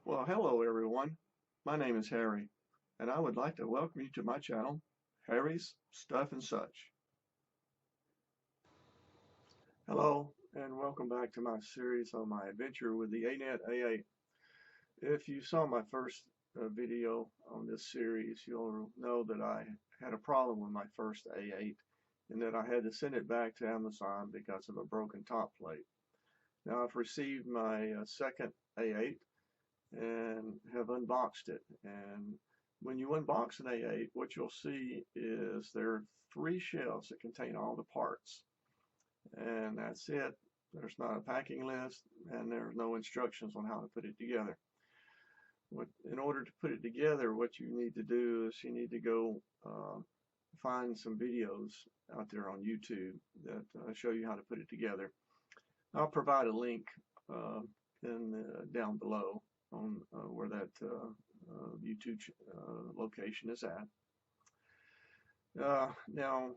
Well, hello everyone. My name is Harry, and I would like to welcome you to my channel, Harry's Stuff and Such. Hello, and welcome back to my series on my adventure with the Anet A8. If you saw my first video on this series, you'll know that I had a problem with my first A8 and that I had to send it back to Amazon because of a broken top plate. Now I've received my second A8 and have unboxed it. And when you unbox an A8, what you'll see is there are 3 shelves that contain all the parts. And that's it. There's not a packing list, and there's no instructions on how to put it together. In order to put it together, what you need to do is you need to go find some videos out there on YouTube that show you how to put it together. I'll provide a link down below on where that YouTube location is at. Now,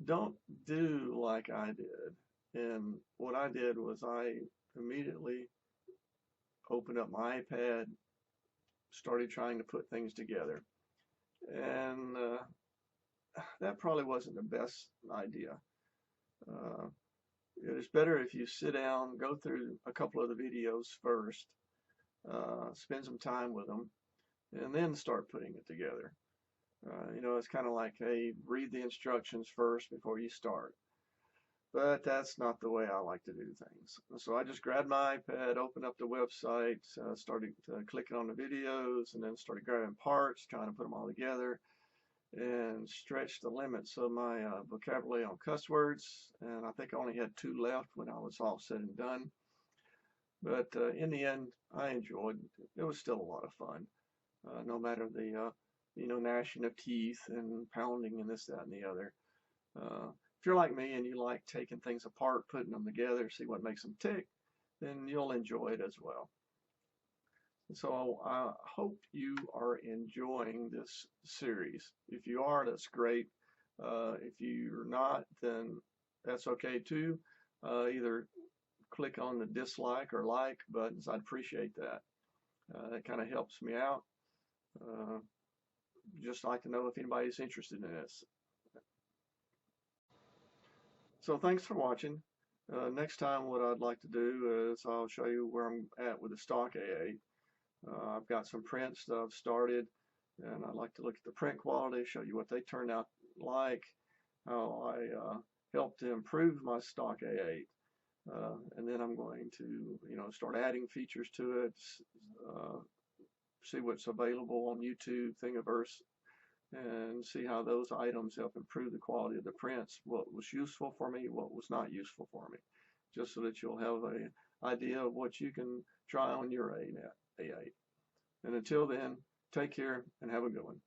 don't do like I did. And what I did was I immediately opened up my iPad, started trying to put things together. And that probably wasn't the best idea. It is better if you sit down, go through a couple of the videos first, spend some time with them, and then start putting it together. It's kind of like, hey, read the instructions first before you start. But that's not the way I like to do things. So I just grabbed my iPad, opened up the website, started clicking on the videos, and then started grabbing parts, trying to put them all together, and stretched the limits of my vocabulary on cuss words. And I think I only had 2 left when I was all said and done. But in the end, I enjoyed it. It was still a lot of fun, no matter the gnashing of teeth and pounding and this, that, and the other. If you're like me and you like taking things apart, putting them together, see what makes them tick, then you'll enjoy it as well. So I hope you are enjoying this series. If you are, that's great. If you're not, then that's okay too. Either click on the dislike or like buttons. I'd appreciate that. It kind of helps me out. Just like to know if anybody's interested in this. So thanks for watching. Next time what I'd like to do is I'll show you where I'm at with the stock A8. I've got some prints that I've started, and I'd like to look at the print quality, show you what they turned out like, how I helped to improve my stock A8. And then I'm going to, start adding features to it, see what's available on YouTube, Thingiverse, and see how those items help improve the quality of the prints, what was useful for me, what was not useful for me, just so that you'll have an idea of what you can try on your A8. And until then, take care and have a good one.